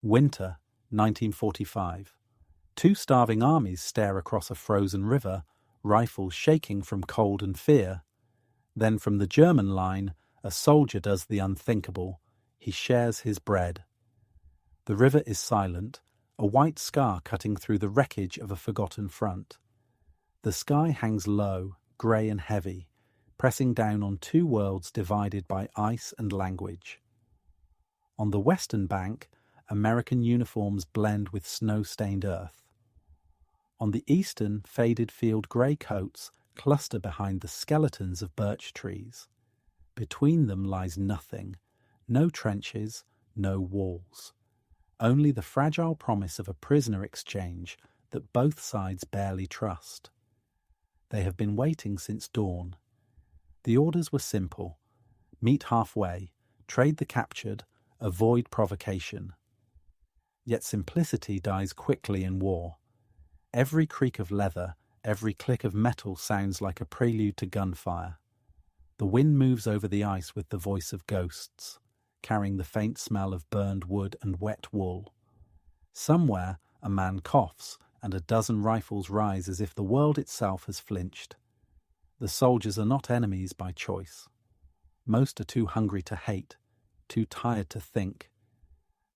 Winter, 1945. Two starving armies stare across a frozen river, rifles shaking from cold and fear. Then from the German line, a soldier does the unthinkable. He shares his bread. The river is silent, a white scar cutting through the wreckage of a forgotten front. The sky hangs low, grey and heavy, pressing down on two worlds divided by ice and language. On the western bank, American uniforms blend with snow-stained earth. On the eastern, faded field grey coats cluster behind the skeletons of birch trees. Between them lies nothing, no trenches, no walls. Only the fragile promise of a prisoner exchange that both sides barely trust. They have been waiting since dawn. The orders were simple: meet halfway, trade the captured, avoid provocation. Yet simplicity dies quickly in war. Every creak of leather, every click of metal sounds like a prelude to gunfire. The wind moves over the ice with the voice of ghosts, carrying the faint smell of burned wood and wet wool. Somewhere a man coughs, and a dozen rifles rise as if the world itself has flinched. The soldiers are not enemies by choice. Most are too hungry to hate, too tired to think.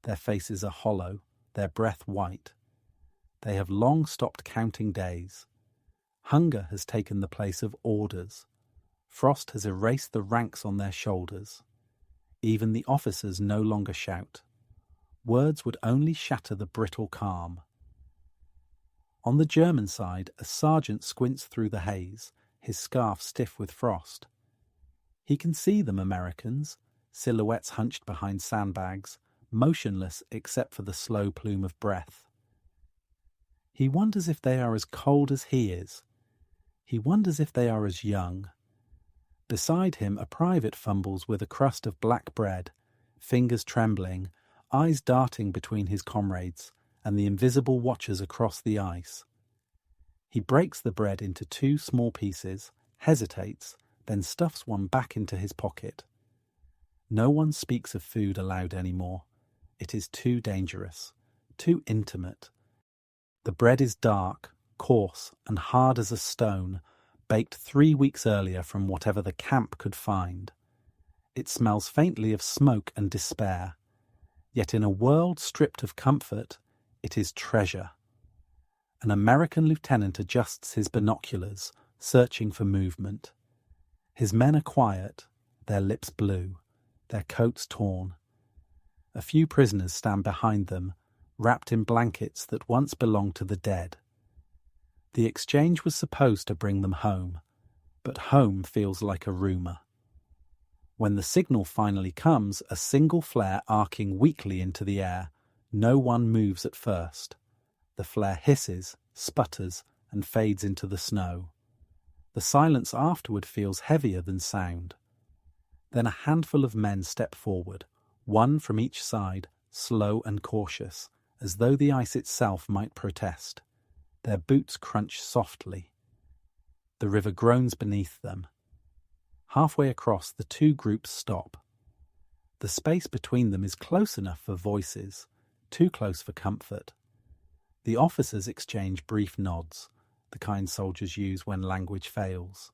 Their faces are hollow, their breath white. They have long stopped counting days. Hunger has taken the place of orders. Frost has erased the ranks on their shoulders. Even the officers no longer shout. Words would only shatter the brittle calm. On the German side, a sergeant squints through the haze, his scarf stiff with frost. He can see them, Americans, silhouettes hunched behind sandbags, motionless except for the slow plume of breath. He wonders if they are as cold as he is. He wonders if they are as young. Beside him, a private fumbles with a crust of black bread, fingers trembling, eyes darting between his comrades and the invisible watchers across the ice. He breaks the bread into two small pieces, hesitates, then stuffs one back into his pocket. No one speaks of food aloud anymore. It is too dangerous, too intimate. The bread is dark, coarse, and hard as a stone, baked 3 weeks earlier from whatever the camp could find. It smells faintly of smoke and despair. Yet in a world stripped of comfort, it is treasure. An American lieutenant adjusts his binoculars, searching for movement. His men are quiet, their lips blue, their coats torn. A few prisoners stand behind them, wrapped in blankets that once belonged to the dead. The exchange was supposed to bring them home, but home feels like a rumour. When the signal finally comes, a single flare arcing weakly into the air, no one moves at first. The flare hisses, sputters, and fades into the snow. The silence afterward feels heavier than sound. Then a handful of men step forward, one from each side, slow and cautious, as though the ice itself might protest. Their boots crunch softly. The river groans beneath them. Halfway across, the two groups stop. The space between them is close enough for voices, too close for comfort. The officers exchange brief nods, the kind soldiers use when language fails.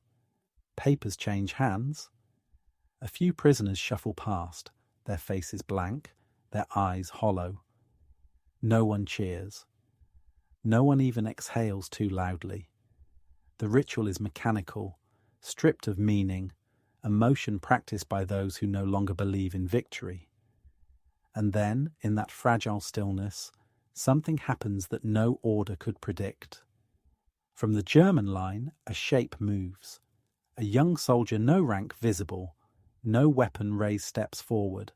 Papers change hands. A few prisoners shuffle past, their faces blank, their eyes hollow. No one cheers. No one even exhales too loudly. The ritual is mechanical, stripped of meaning, a motion practiced by those who no longer believe in victory. And then, in that fragile stillness, something happens that no order could predict. From the German line, a shape moves. A young soldier, no rank visible, no weapon raised, steps forward.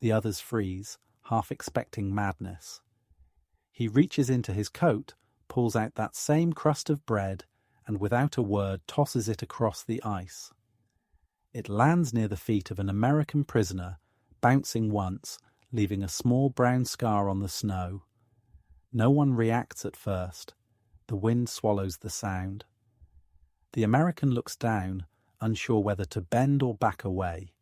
The others freeze, half expecting madness. He reaches into his coat, pulls out that same crust of bread, and without a word tosses it across the ice. It lands near the feet of an American prisoner, bouncing once, leaving a small brown scar on the snow. No one reacts at first. The wind swallows the sound. The American looks down, unsure whether to bend or back away.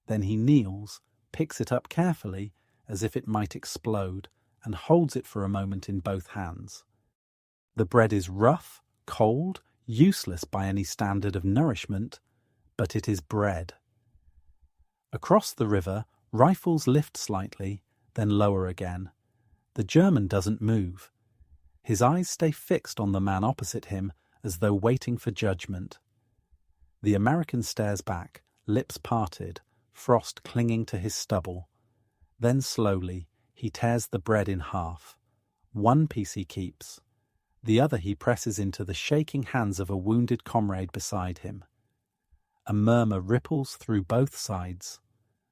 Then he kneels, picks it up carefully, as if it might explode, and holds it for a moment in both hands. The bread is rough, cold, useless by any standard of nourishment, but it is bread. Across the river, rifles lift slightly, then lower again. The German doesn't move. His eyes stay fixed on the man opposite him, as though waiting for judgment. The American stares back, lips parted, frost clinging to his stubble. Then slowly, he tears the bread in half. One piece he keeps. The other he presses into the shaking hands of a wounded comrade beside him. A murmur ripples through both sides.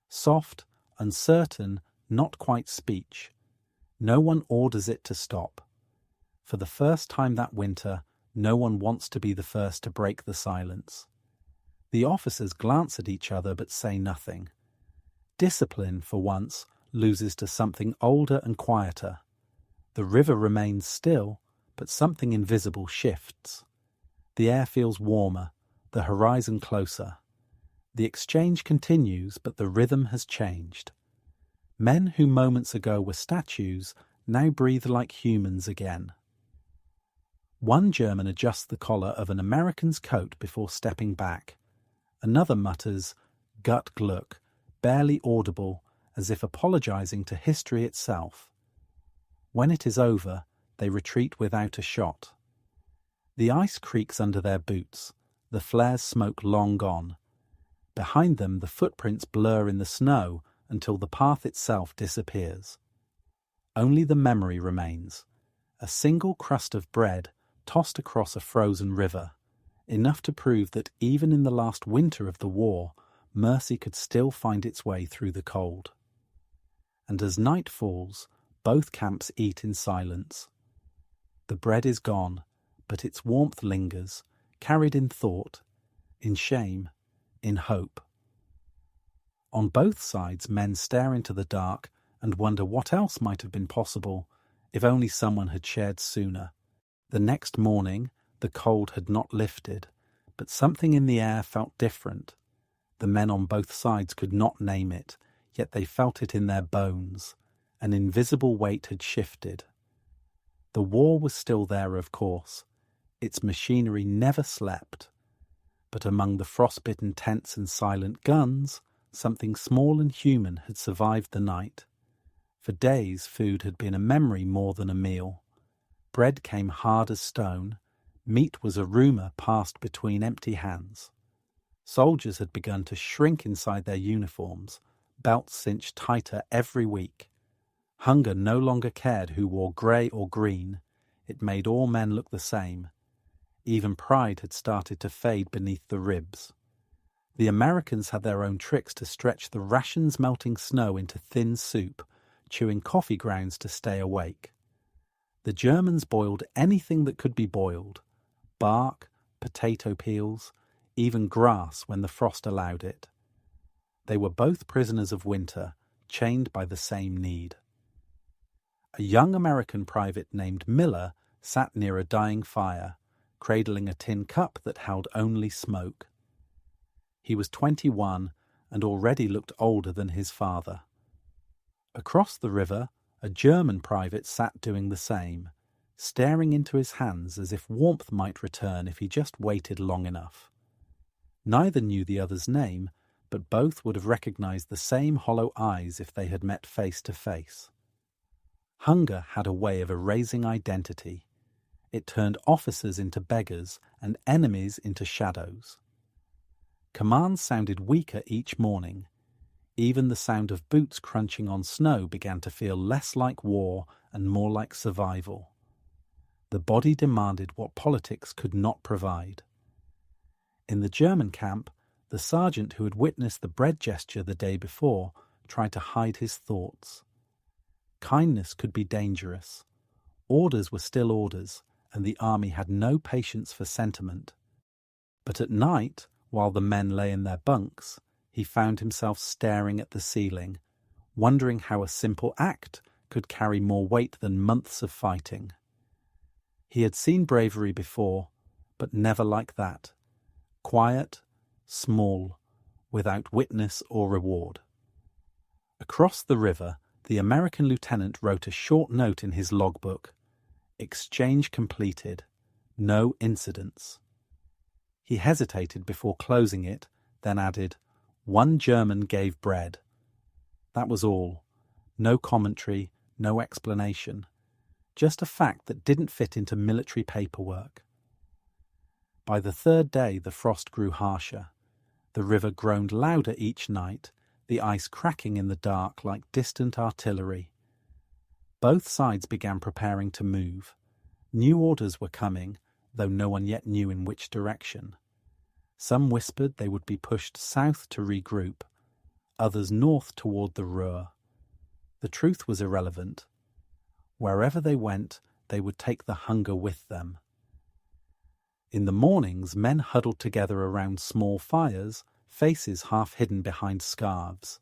Soft, uncertain, not quite speech. No one orders it to stop. For the first time that winter, no one wants to be the first to break the silence. The officers glance at each other but say nothing. Discipline, for once, loses to something older and quieter. The river remains still, but something invisible shifts. The air feels warmer, the horizon closer. The exchange continues, but the rhythm has changed. Men who moments ago were statues now breathe like humans again. One German adjusts the collar of an American's coat before stepping back. Another mutters, "Gut Glück," barely audible, as if apologizing to history itself. When it is over, they retreat without a shot. The ice creaks under their boots, the flares' smoke long gone. Behind them the footprints blur in the snow until the path itself disappears. Only the memory remains, a single crust of bread tossed across a frozen river, enough to prove that even in the last winter of the war, mercy could still find its way through the cold. And as night falls, both camps eat in silence. The bread is gone, but its warmth lingers, carried in thought, in shame, in hope. On both sides, men stare into the dark and wonder what else might have been possible if only someone had shared sooner. The next morning, the cold had not lifted, but something in the air felt different. The men on both sides could not name it, yet they felt it in their bones. An invisible weight had shifted. The war was still there, of course. Its machinery never slept. But among the frostbitten tents and silent guns, something small and human had survived the night. For days, food had been a memory more than a meal. Bread came hard as stone. Meat was a rumour passed between empty hands. Soldiers had begun to shrink inside their uniforms, belts cinched tighter every week. Hunger no longer cared who wore grey or green. It made all men look the same. Even pride had started to fade beneath the ribs. The Americans had their own tricks to stretch the rations melting snow into thin soup, chewing coffee grounds to stay awake. The Germans boiled anything that could be boiled: bark, potato peels, even grass when the frost allowed it. They were both prisoners of winter, chained by the same need. A young American private named Miller sat near a dying fire, cradling a tin cup that held only smoke. He was 21 and already looked older than his father. Across the river, a German private sat doing the same, staring into his hands as if warmth might return if he just waited long enough. Neither knew the other's name, but both would have recognized the same hollow eyes if they had met face to face. Hunger had a way of erasing identity. It turned officers into beggars and enemies into shadows. Commands sounded weaker each morning. Even the sound of boots crunching on snow began to feel less like war and more like survival. The body demanded what politics could not provide. In the German camp, the sergeant who had witnessed the bread gesture the day before tried to hide his thoughts. Kindness could be dangerous. Orders were still orders, and the army had no patience for sentiment. But at night, while the men lay in their bunks, he found himself staring at the ceiling, wondering how a simple act could carry more weight than months of fighting. He had seen bravery before, but never like that. Quiet, small, without witness or reward. Across the river, The American lieutenant wrote a short note in his logbook. Exchange completed. No incidents. He hesitated before closing it, then added, "One German gave bread." That was all. No commentary, no explanation. Just a fact that didn't fit into military paperwork. By the third day, the frost grew harsher. The river groaned louder each night, the ice cracking in the dark like distant artillery. Both sides began preparing to move. New orders were coming, though no one yet knew in which direction. Some whispered they would be pushed south to regroup, others north toward the Ruhr. The truth was irrelevant. Wherever they went, they would take the hunger with them. In the mornings, men huddled together around small fires, faces half hidden behind scarves.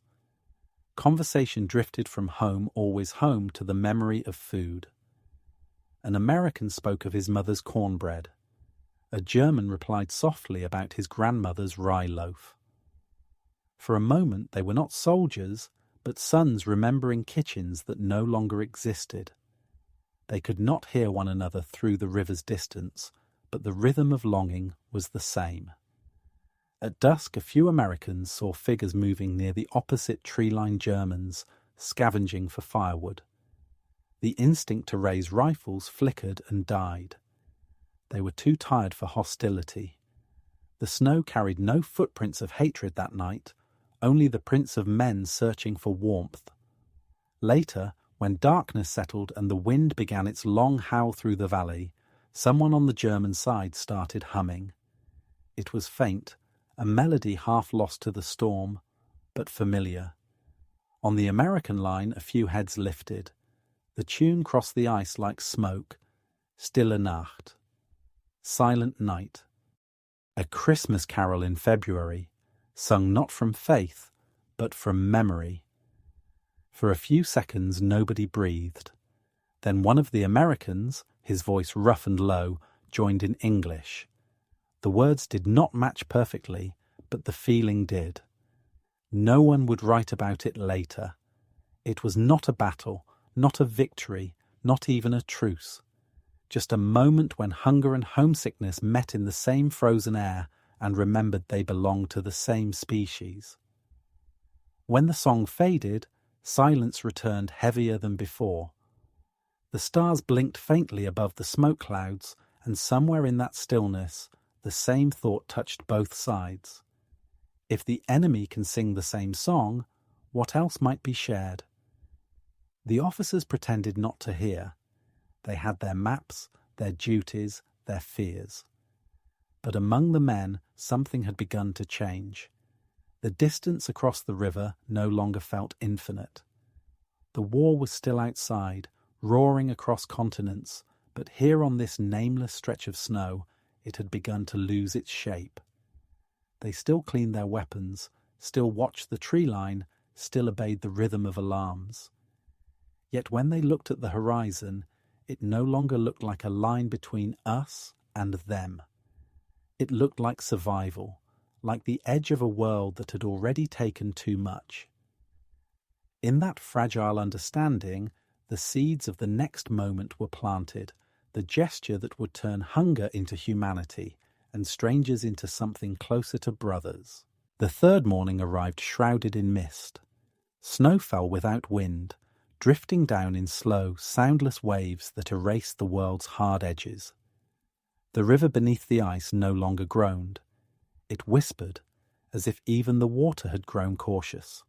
Conversation drifted from home, always home, to the memory of food. An American spoke of his mother's cornbread. A German replied softly about his grandmother's rye loaf. For a moment they were not soldiers, but sons remembering kitchens that no longer existed. They could not hear one another through the river's distance, but the rhythm of longing was the same. At dusk, a few Americans saw figures moving near the opposite tree-lined Germans, scavenging for firewood. The instinct to raise rifles flickered and died. They were too tired for hostility. The snow carried no footprints of hatred that night, only the prints of men searching for warmth. Later, when darkness settled and the wind began its long howl through the valley, someone on the German side started humming. It was faint, a melody half lost to the storm, but familiar. On the American line, a few heads lifted. The tune crossed the ice like smoke. Stille Nacht. Silent Night. A Christmas carol in February, sung not from faith, but from memory. For a few seconds nobody breathed. Then one of the Americans, his voice rough and low, joined in English. The words did not match perfectly, but the feeling did. No one would write about it later. It was not a battle, not a victory, not even a truce. Just a moment when hunger and homesickness met in the same frozen air and remembered they belonged to the same species. When the song faded, silence returned heavier than before. The stars blinked faintly above the smoke clouds, and somewhere in that stillness, the same thought touched both sides. If the enemy can sing the same song, what else might be shared? The officers pretended not to hear. They had their maps, their duties, their fears. But among the men, something had begun to change. The distance across the river no longer felt infinite. The war was still outside, roaring across continents, but here on this nameless stretch of snow, it had begun to lose its shape. They still cleaned their weapons, still watched the tree line, still obeyed the rhythm of alarms. Yet when they looked at the horizon, it no longer looked like a line between us and them. It looked like survival, like the edge of a world that had already taken too much. In that fragile understanding, the seeds of the next moment were planted, the gesture that would turn hunger into humanity and strangers into something closer to brothers. The third morning arrived shrouded in mist. Snow fell without wind, drifting down in slow, soundless waves that erased the world's hard edges. The river beneath the ice no longer groaned. It whispered, as if even the water had grown cautious.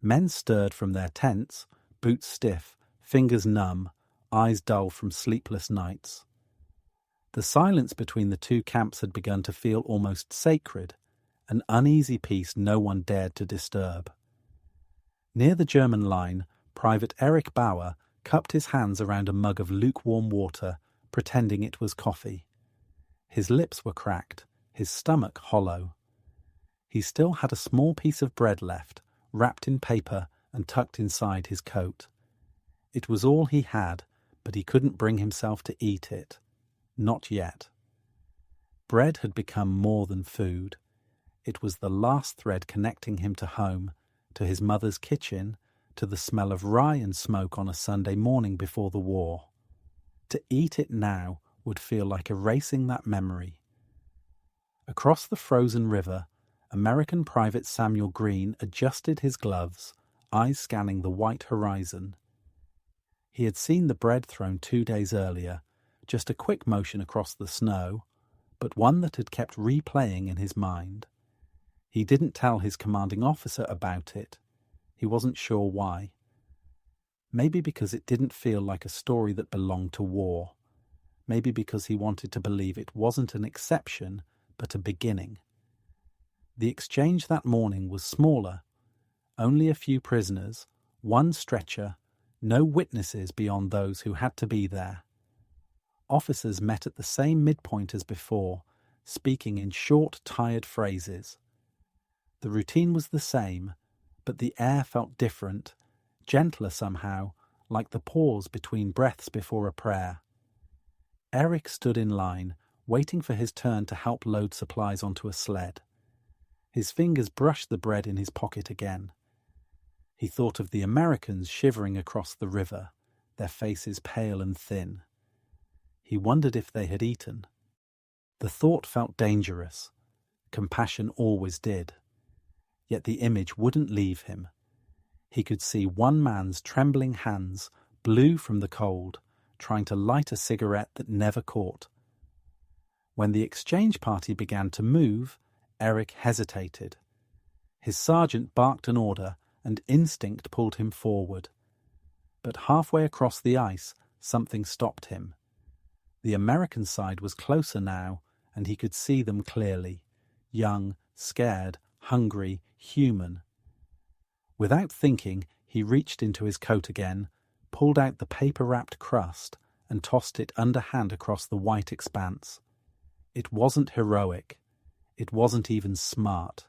Men stirred from their tents, boots stiff, fingers numb, eyes dull from sleepless nights. The silence between the two camps had begun to feel almost sacred, an uneasy peace no one dared to disturb. Near the German line, Private Erich Bauer cupped his hands around a mug of lukewarm water, pretending it was coffee. His lips were cracked, his stomach hollow. He still had a small piece of bread left, wrapped in paper and tucked inside his coat. It was all he had, but he couldn't bring himself to eat it. Not yet. Bread had become more than food. It was the last thread connecting him to home, to his mother's kitchen, to the smell of rye and smoke on a Sunday morning before the war. To eat it now would feel like erasing that memory. Across the frozen river, American Private Samuel Green adjusted his gloves, eyes scanning the white horizon. He had seen the bread thrown 2 days earlier, just a quick motion across the snow, but one that had kept replaying in his mind. He didn't tell his commanding officer about it. He wasn't sure why. Maybe because it didn't feel like a story that belonged to war. Maybe because he wanted to believe it wasn't an exception, but a beginning. The exchange that morning was smaller. Only a few prisoners, one stretcher, no witnesses beyond those who had to be there. Officers met at the same midpoint as before, speaking in short, tired phrases. The routine was the same, but the air felt different, gentler somehow, like the pause between breaths before a prayer. Eric stood in line, waiting for his turn to help load supplies onto a sled. His fingers brushed the bread in his pocket again. He thought of the Americans shivering across the river, their faces pale and thin. He wondered if they had eaten. The thought felt dangerous. Compassion always did. Yet the image wouldn't leave him. He could see one man's trembling hands, blue from the cold, trying to light a cigarette that never caught. When the exchange party began to move, Eric hesitated. His sergeant barked an order, and instinct pulled him forward. But halfway across the ice, something stopped him. The American side was closer now, and he could see them clearly. Young, scared, hungry, human. Without thinking, he reached into his coat again, pulled out the paper-wrapped crust, and tossed it underhand across the white expanse. It wasn't heroic. It wasn't even smart.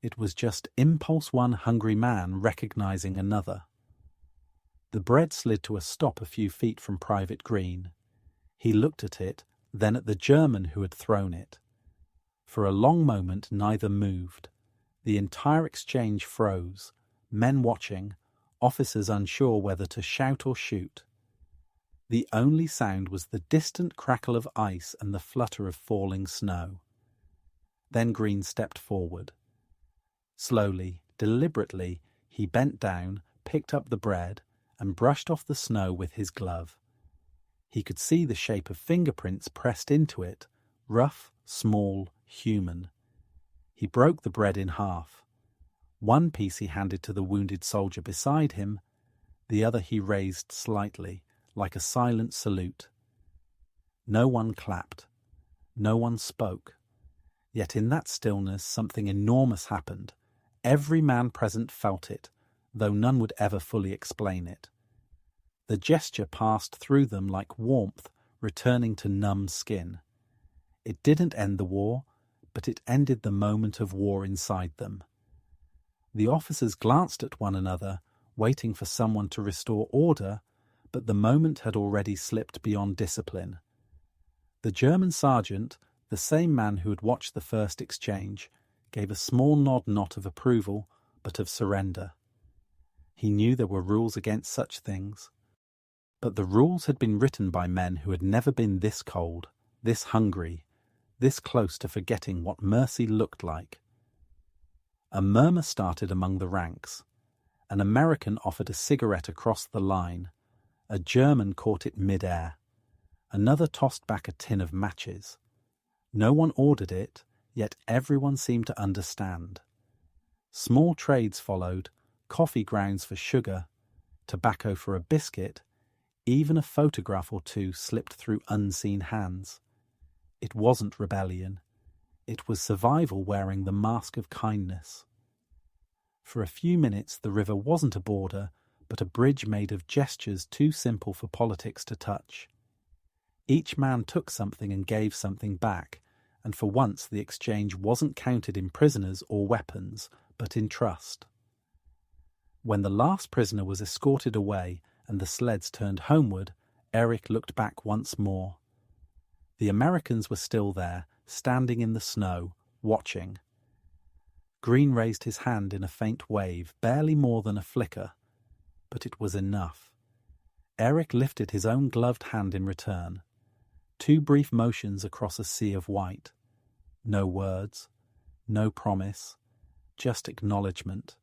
It was just impulse one hungry man recognizing another. The bread slid to a stop a few feet from Private Green. He looked at it, then at the German who had thrown it. For a long moment neither moved. The entire exchange froze, men watching, officers unsure whether to shout or shoot. The only sound was the distant crackle of ice and the flutter of falling snow. Then Green stepped forward. Slowly, deliberately, he bent down, picked up the bread, and brushed off the snow with his glove. He could see the shape of fingerprints pressed into it, rough, small, human. He broke the bread in half. One piece he handed to the wounded soldier beside him, the other he raised slightly, like a silent salute. No one clapped. No one spoke. Yet in that stillness something enormous happened. Every man present felt it, though none would ever fully explain it. The gesture passed through them like warmth returning to numb skin. It didn't end the war, but it ended the moment of war inside them. The officers glanced at one another, waiting for someone to restore order, but the moment had already slipped beyond discipline. The German sergeant, the same man who had watched the first exchange, gave a small nod not of approval, but of surrender. He knew there were rules against such things. But the rules had been written by men who had never been this cold, this hungry, this close to forgetting what mercy looked like. A murmur started among the ranks. An American offered a cigarette across the line. A German caught it mid-air. Another tossed back a tin of matches. No one ordered it, yet everyone seemed to understand. Small trades followed, coffee grounds for sugar, tobacco for a biscuit, even a photograph or two slipped through unseen hands. It wasn't rebellion. It was survival wearing the mask of kindness. For a few minutes the river wasn't a border, but a bridge made of gestures too simple for politics to touch. Each man took something and gave something back, and for once the exchange wasn't counted in prisoners or weapons, but in trust. When the last prisoner was escorted away and the sleds turned homeward, Eric looked back once more. The Americans were still there, standing in the snow, watching. Green raised his hand in a faint wave, barely more than a flicker, but it was enough. Eric lifted his own gloved hand in return. 2 brief motions across a sea of white. No words, no promise, just acknowledgement.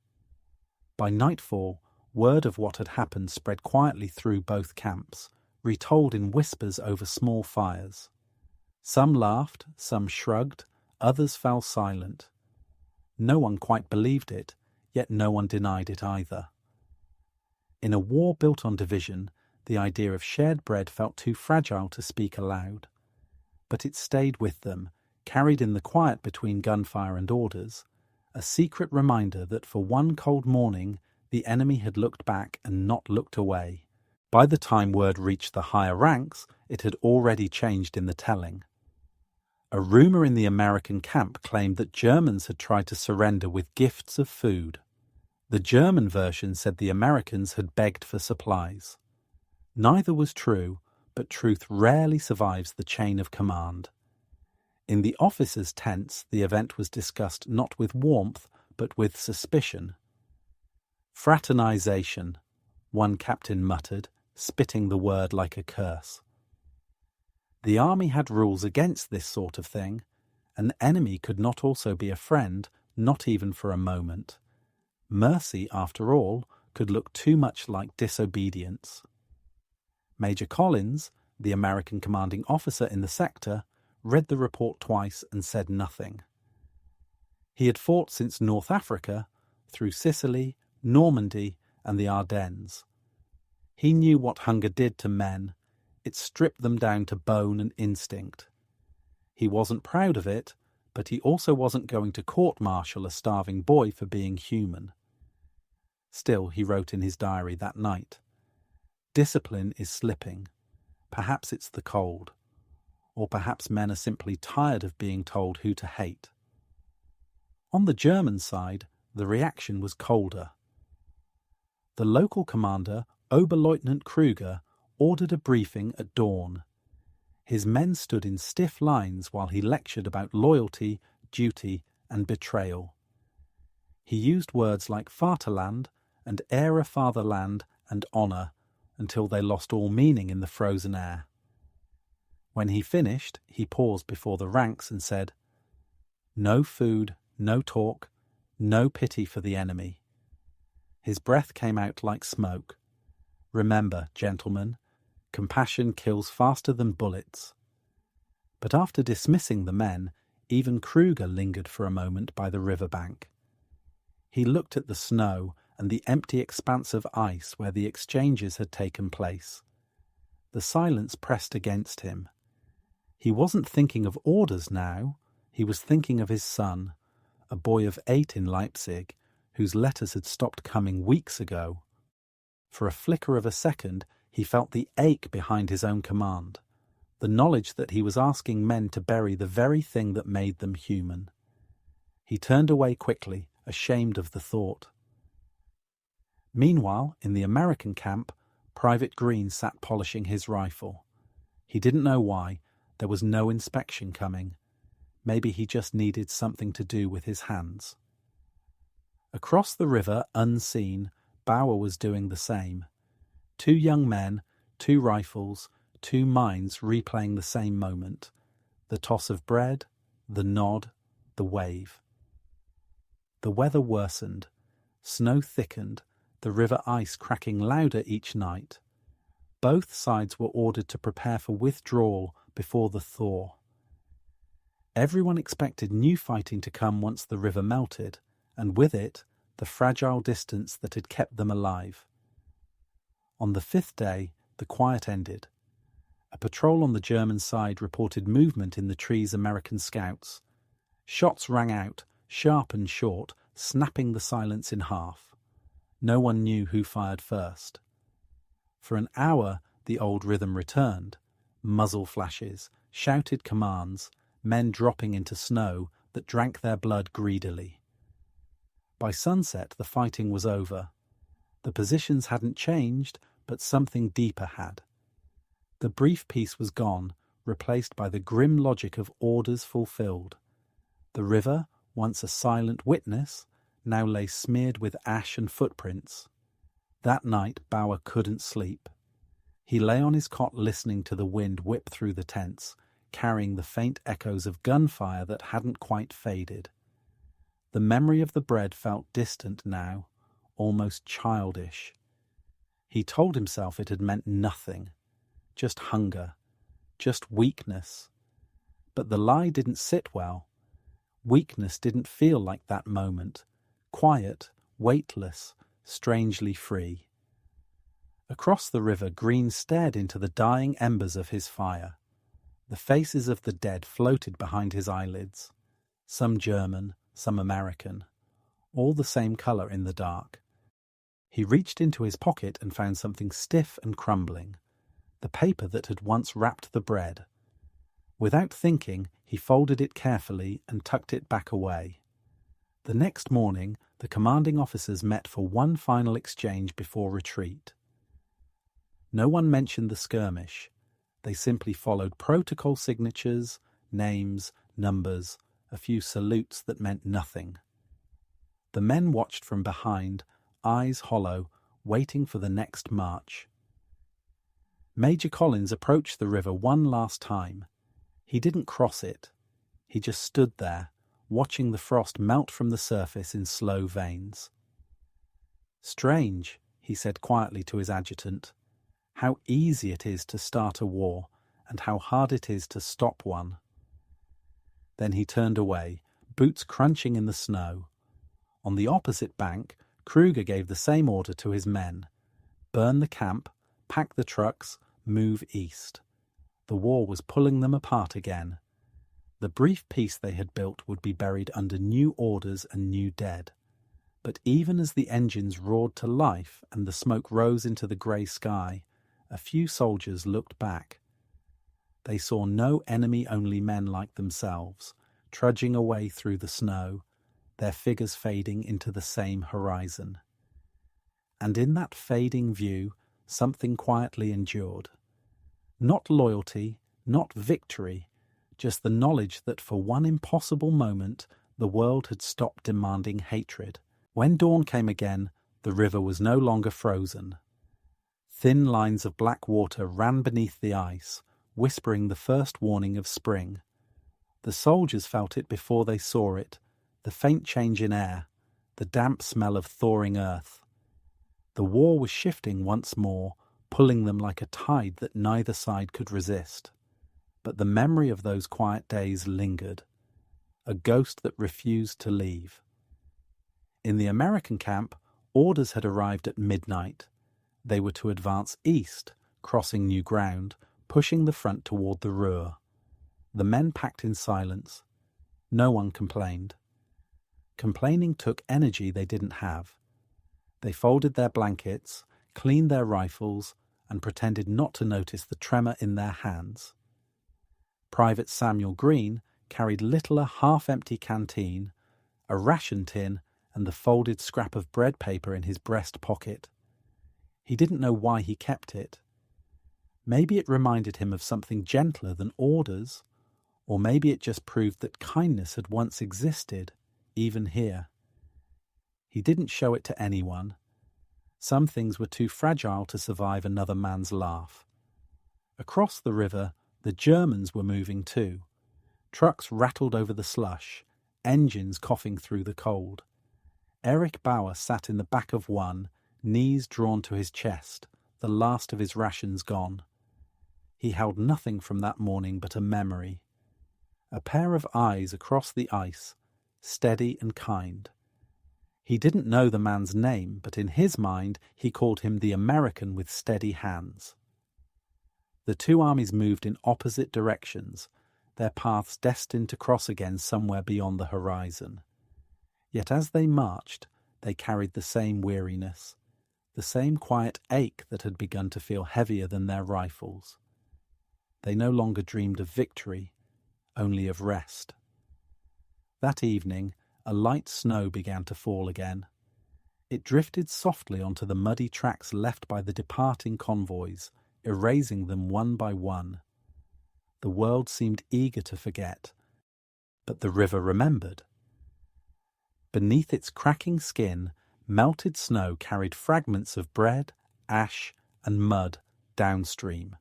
By nightfall, word of what had happened spread quietly through both camps, retold in whispers over small fires. Some laughed, some shrugged, others fell silent. No one quite believed it, yet no one denied it either. In a war built on division, the idea of shared bread felt too fragile to speak aloud. But it stayed with them, carried in the quiet between gunfire and orders, a secret reminder that for one cold morning the enemy had looked back and not looked away. By the time word reached the higher ranks, it had already changed in the telling. A rumor in the American camp claimed that Germans had tried to surrender with gifts of food. The German version said the Americans had begged for supplies. Neither was true, but truth rarely survives the chain of command. In the officers' tents, the event was discussed not with warmth, but with suspicion. Fraternization, one captain muttered, spitting the word like a curse. The army had rules against this sort of thing. An enemy could not also be a friend, not even for a moment. Mercy, after all, could look too much like disobedience. Major Collins, the American commanding officer in the sector, read the report twice and said nothing. He had fought since North Africa, through Sicily, Normandy, and the Ardennes. He knew what hunger did to men. It stripped them down to bone and instinct. He wasn't proud of it, but he also wasn't going to court-martial a starving boy for being human. Still, he wrote in his diary that night, "Discipline is slipping. Perhaps it's the cold. Or perhaps men are simply tired of being told who to hate." On the German side, the reaction was colder. The local commander, Oberleutnant Kruger, ordered a briefing at dawn. His men stood in stiff lines while he lectured about loyalty, duty, and betrayal. He used words like Vaterland and Ehre Fatherland and honour until they lost all meaning in the frozen air. When he finished, he paused before the ranks and said, "No food, no talk, no pity for the enemy." His breath came out like smoke. "Remember, gentlemen, compassion kills faster than bullets." But after dismissing the men, even Kruger lingered for a moment by the river bank. He looked at the snow and the empty expanse of ice where the exchanges had taken place. The silence pressed against him. He wasn't thinking of orders now. He was thinking of his son, a boy of 8 in Leipzig, whose letters had stopped coming weeks ago. For a flicker of a second, he felt the ache behind his own command, the knowledge that he was asking men to bury the very thing that made them human. He turned away quickly, ashamed of the thought. Meanwhile, in the American camp, Private Green sat polishing his rifle. He didn't know why. There was no inspection coming. Maybe he just needed something to do with his hands. Across the river, unseen, Bauer was doing the same. 2 young men, 2 rifles, 2 minds replaying the same moment. The toss of bread, the nod, the wave. The weather worsened. Snow thickened, the river ice cracking louder each night. Both sides were ordered to prepare for withdrawal before the thaw. Everyone expected new fighting to come once the river melted, and with it, the fragile distance that had kept them alive. On the 5th day, the quiet ended. A patrol on the German side reported movement in the trees American scouts. Shots rang out, sharp and short, snapping the silence in half. No one knew who fired first. For an hour, the old rhythm returned. Muzzle flashes, shouted commands, men dropping into snow that drank their blood greedily. By sunset, the fighting was over. The positions hadn't changed, but something deeper had. The brief peace was gone, replaced by the grim logic of orders fulfilled. The river, once a silent witness, now lay smeared with ash and footprints. That night, Bauer couldn't sleep. He lay on his cot listening to the wind whip through the tents, carrying the faint echoes of gunfire that hadn't quite faded. The memory of the bread felt distant now, almost childish. He told himself it had meant nothing, just hunger, just weakness. But the lie didn't sit well. Weakness didn't feel like that moment, quiet, weightless, strangely free. Across the river, Green stared into the dying embers of his fire. The faces of the dead floated behind his eyelids, some German, some American, all the same colour in the dark. He reached into his pocket and found something stiff and crumbling, the paper that had once wrapped the bread. Without thinking, he folded it carefully and tucked it back away. The next morning, the commanding officers met for one final exchange before retreat. No one mentioned the skirmish. They simply followed protocol signatures, names, numbers, a few salutes that meant nothing. The men watched from behind, eyes hollow, waiting for the next march. Major Collins approached the river one last time. He didn't cross it. He just stood there, watching the frost melt from the surface in slow veins. "Strange," he said quietly to his adjutant, "how easy it is to start a war, and how hard it is to stop one." Then he turned away, boots crunching in the snow. On the opposite bank, Kruger gave the same order to his men: burn the camp, pack the trucks, move east. The war was pulling them apart again. The brief peace they had built would be buried under new orders and new dead. But even as the engines roared to life and the smoke rose into the grey sky, a few soldiers looked back. They saw no enemy-only men like themselves, trudging away through the snow, their figures fading into the same horizon. And in that fading view, something quietly endured. Not loyalty, not victory, just the knowledge that for one impossible moment the world had stopped demanding hatred. When dawn came again, the river was no longer frozen. Thin lines of black water ran beneath the ice, whispering the first warning of spring. The soldiers felt it before they saw it, the faint change in air, the damp smell of thawing earth. The war was shifting once more, pulling them like a tide that neither side could resist. But the memory of those quiet days lingered, a ghost that refused to leave. In the American camp, orders had arrived at midnight. They were to advance east, crossing new ground, pushing the front toward the Ruhr. The men packed in silence. No one complained. Complaining took energy they didn't have. They folded their blankets, cleaned their rifles, and pretended not to notice the tremor in their hands. Private Samuel Green carried little a half-empty canteen, a ration tin, and the folded scrap of bread paper in his breast pocket. He didn't know why he kept it. Maybe it reminded him of something gentler than orders, or maybe it just proved that kindness had once existed, even here. He didn't show it to anyone. Some things were too fragile to survive another man's laugh. Across the river, the Germans were moving too. Trucks rattled over the slush, engines coughing through the cold. Erich Bauer sat in the back of one, knees drawn to his chest, the last of his rations gone. He held nothing from that morning but a memory. A pair of eyes across the ice, steady and kind. He didn't know the man's name, but in his mind he called him the American with steady hands. The two armies moved in opposite directions, their paths destined to cross again somewhere beyond the horizon. Yet as they marched, they carried the same weariness, the same quiet ache that had begun to feel heavier than their rifles. They no longer dreamed of victory, only of rest. That evening, a light snow began to fall again. It drifted softly onto the muddy tracks left by the departing convoys, erasing them one by one. The world seemed eager to forget, but the river remembered. Beneath its cracking skin, Melted snow carried fragments of bread, ash, and mud downstream.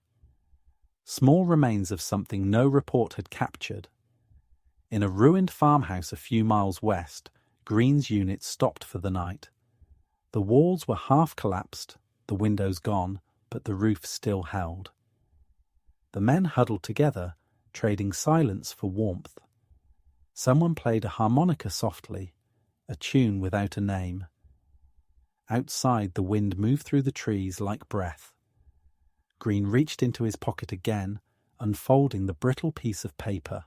Small remains of something no report had captured. In a ruined farmhouse a few miles west, Green's unit stopped for the night. The walls were half collapsed, the windows gone, but the roof still held. The men huddled together, trading silence for warmth. Someone played a harmonica softly, a tune without a name. Outside, the wind moved through the trees like breath. Green reached into his pocket again, unfolding the brittle piece of paper.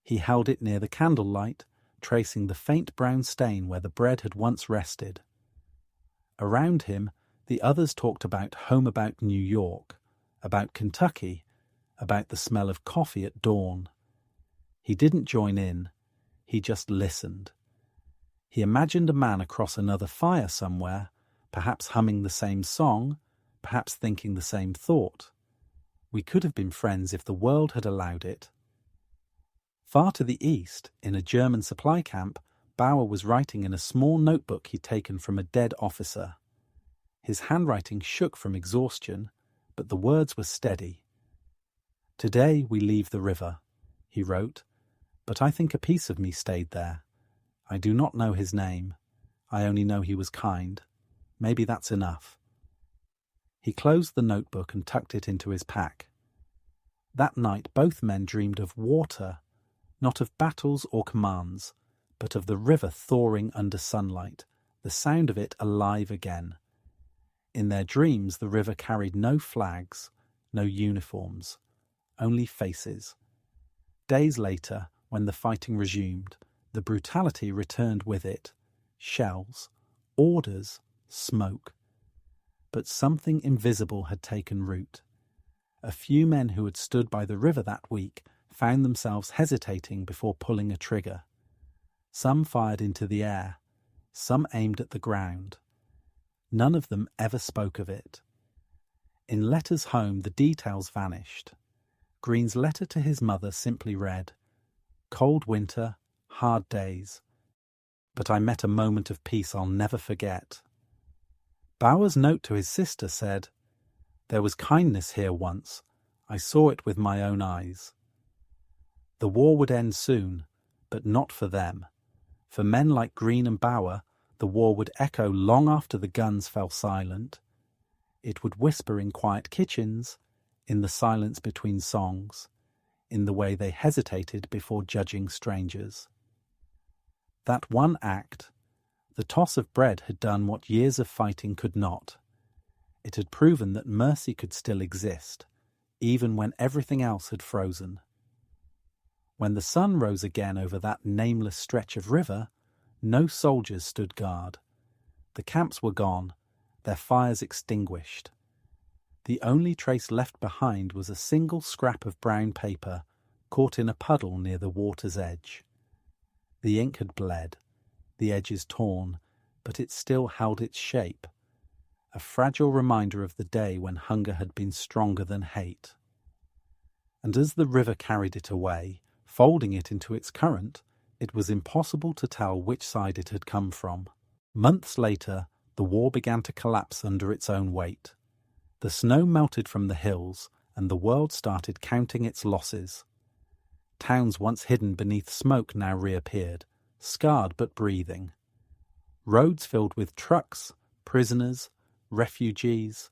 He held it near the candlelight, tracing the faint brown stain where the bread had once rested. Around him, the others talked home about New York, about Kentucky, about the smell of coffee at dawn. He didn't join in. He just listened. He imagined a man across another fire somewhere, perhaps humming the same song, perhaps thinking the same thought. We could have been friends if the world had allowed it. Far to the east, in a German supply camp, Bauer was writing in a small notebook he'd taken from a dead officer. His handwriting shook from exhaustion, but the words were steady. "Today we leave the river," he wrote, "but I think a piece of me stayed there. I do not know his name. I only know he was kind. Maybe that's enough." He closed the notebook and tucked it into his pack. That night both men dreamed of water, not of battles or commands, but of the river thawing under sunlight, the sound of it alive again. In their dreams the river carried no flags, no uniforms, only faces. Days later, when the fighting resumed, the brutality returned with it. Shells, orders, smoke. But something invisible had taken root. A few men who had stood by the river that week found themselves hesitating before pulling a trigger. Some fired into the air, some aimed at the ground. None of them ever spoke of it. In letters home, the details vanished. Green's letter to his mother simply read, "Cold winter, hard days, but I met a moment of peace I'll never forget." Bauer's note to his sister said, "There was kindness here once. I saw it with my own eyes." The war would end soon, but not for them. For men like Green and Bauer, the war would echo long after the guns fell silent. It would whisper in quiet kitchens, in the silence between songs, in the way they hesitated before judging strangers. That one act, the toss of bread, had done what years of fighting could not. It had proven that mercy could still exist, even when everything else had frozen. When the sun rose again over that nameless stretch of river, no soldiers stood guard. The camps were gone, their fires extinguished. The only trace left behind was a single scrap of brown paper caught in a puddle near the water's edge. The ink had bled, the edges torn, but it still held its shape, a fragile reminder of the day when hunger had been stronger than hate. And as the river carried it away, folding it into its current, it was impossible to tell which side it had come from. Months later, the war began to collapse under its own weight. The snow melted from the hills, and the world started counting its losses. Towns once hidden beneath smoke now reappeared, scarred but breathing. Roads filled with trucks, prisoners, refugees,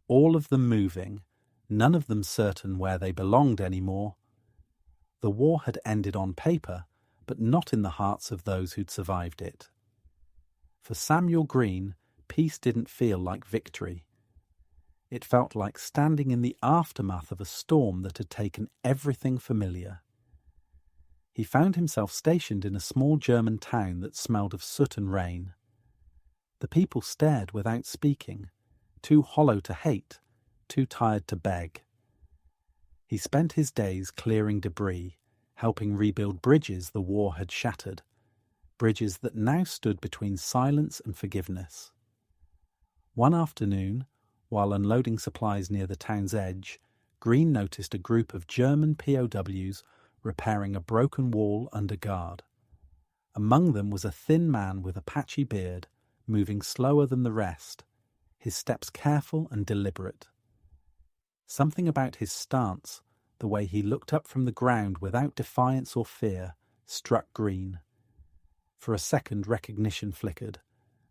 all of them moving, none of them certain where they belonged anymore. The war had ended on paper, but not in the hearts of those who'd survived it. For Samuel Green, peace didn't feel like victory. It felt like standing in the aftermath of a storm that had taken everything familiar. He found himself stationed in a small German town that smelled of soot and rain. The people stared without speaking, too hollow to hate, too tired to beg. He spent his days clearing debris, helping rebuild bridges the war had shattered, bridges that now stood between silence and forgiveness. One afternoon, while unloading supplies near the town's edge, Green noticed a group of German POWs repairing a broken wall under guard. Among them was a thin man with a patchy beard, moving slower than the rest, his steps careful and deliberate. Something about his stance, the way he looked up from the ground without defiance or fear, struck Green. For a second recognition flickered,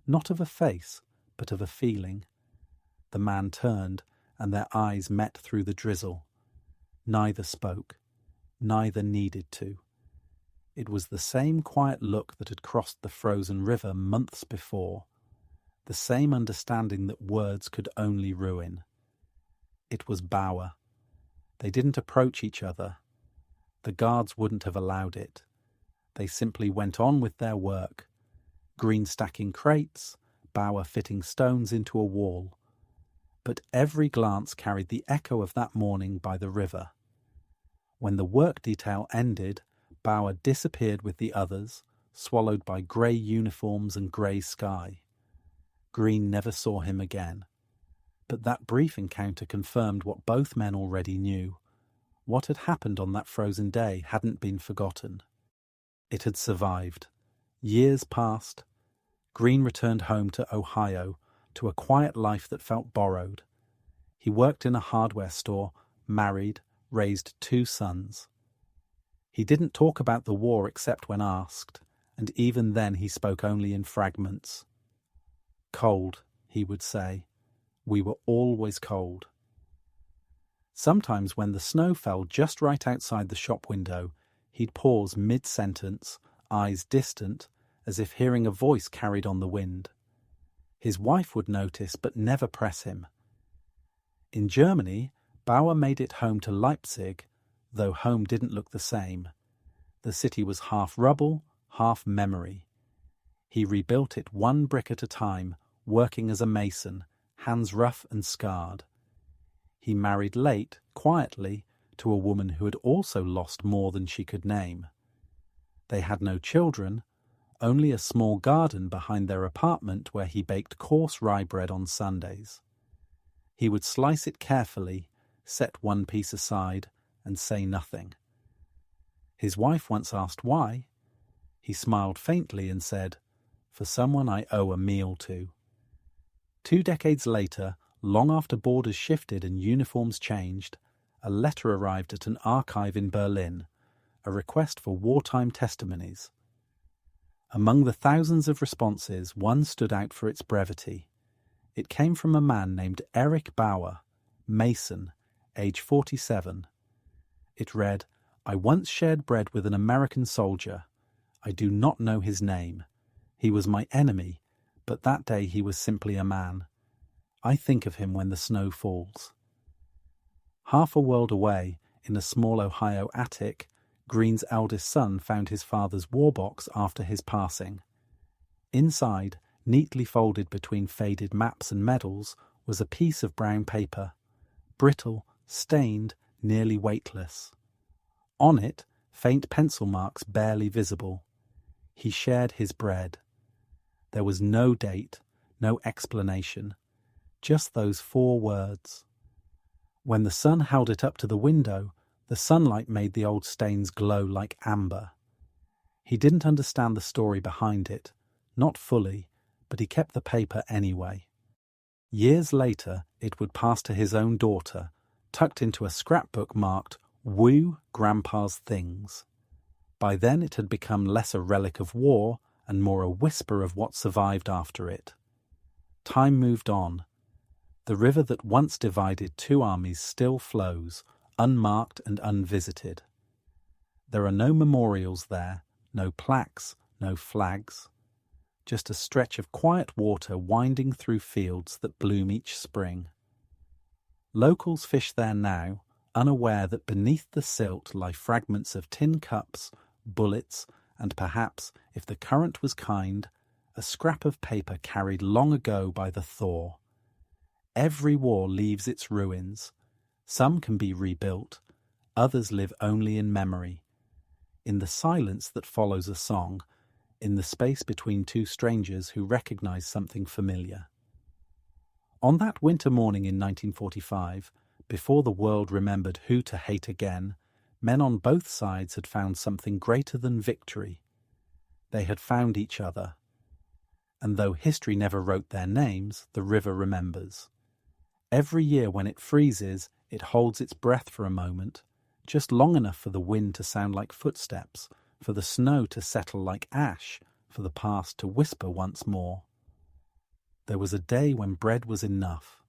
not of a face, but of a feeling. The man turned, and their eyes met through the drizzle. Neither spoke. Neither needed to. It was the same quiet look that had crossed the frozen river months before, the same understanding that words could only ruin. It was Bauer. They didn't approach each other. The guards wouldn't have allowed it. They simply went on with their work, Green stacking crates, Bauer fitting stones into a wall. But every glance carried the echo of that morning by the river. When the work detail ended, Bauer disappeared with the others, swallowed by grey uniforms and grey sky. Green never saw him again. But that brief encounter confirmed what both men already knew. What had happened on that frozen day hadn't been forgotten. It had survived. Years passed. Green returned home to Ohio, to a quiet life that felt borrowed. He worked in a hardware store, married, raised 2 sons. He didn't talk about the war except when asked, and even then he spoke only in fragments. Cold, he would say. We were always cold. Sometimes when the snow fell just right outside the shop window, he'd pause mid-sentence, eyes distant, as if hearing a voice carried on the wind. His wife would notice but never press him. In Germany, Bauer made it home to Leipzig, though home didn't look the same. The city was half rubble, half memory. He rebuilt it 1 brick at a time, working as a mason, hands rough and scarred. He married late, quietly, to a woman who had also lost more than she could name. They had no children, only a small garden behind their apartment where he baked coarse rye bread on Sundays. He would slice it carefully, set 1 piece aside, and say nothing. His wife once asked why. He smiled faintly and said, "For someone I owe a meal to." 2 decades later, long after borders shifted and uniforms changed, a letter arrived at an archive in Berlin, a request for wartime testimonies. Among the thousands of responses, one stood out for its brevity. It came from a man named Erich Bauer, Mason, age 47. It read, "I once shared bread with an American soldier. I do not know his name. He was my enemy, but that day he was simply a man. I think of him when the snow falls." Half a world away, in a small Ohio attic, Green's eldest son found his father's war box after his passing. Inside, neatly folded between faded maps and medals, was a piece of brown paper, brittle, stained, nearly weightless. On it, faint pencil marks barely visible. He shared his bread. There was no date, no explanation, just those 4 words. When the sun held it up to the window, the sunlight made the old stains glow like amber. He didn't understand the story behind it, not fully, but he kept the paper anyway. Years later, it would pass to his own daughter, tucked into a scrapbook marked "Woo, Grandpa's Things." By then it had become less a relic of war and more a whisper of what survived after it. Time moved on. The river that once divided 2 armies still flows, unmarked and unvisited. There are no memorials there, no plaques, no flags. Just a stretch of quiet water winding through fields that bloom each spring. Locals fish there now, unaware that beneath the silt lie fragments of tin cups, bullets, and perhaps, if the current was kind, a scrap of paper carried long ago by the thaw. Every war leaves its ruins. Some can be rebuilt, others live only in memory. In the silence that follows a song, in the space between 2 strangers who recognize something familiar. On that winter morning in 1945, before the world remembered who to hate again, men on both sides had found something greater than victory. They had found each other. and though history never wrote their names, the river remembers. Every year when it freezes, it holds its breath for a moment, just long enough for the wind to sound like footsteps, for the snow to settle like ash, for the past to whisper once more. There was a day when bread was enough,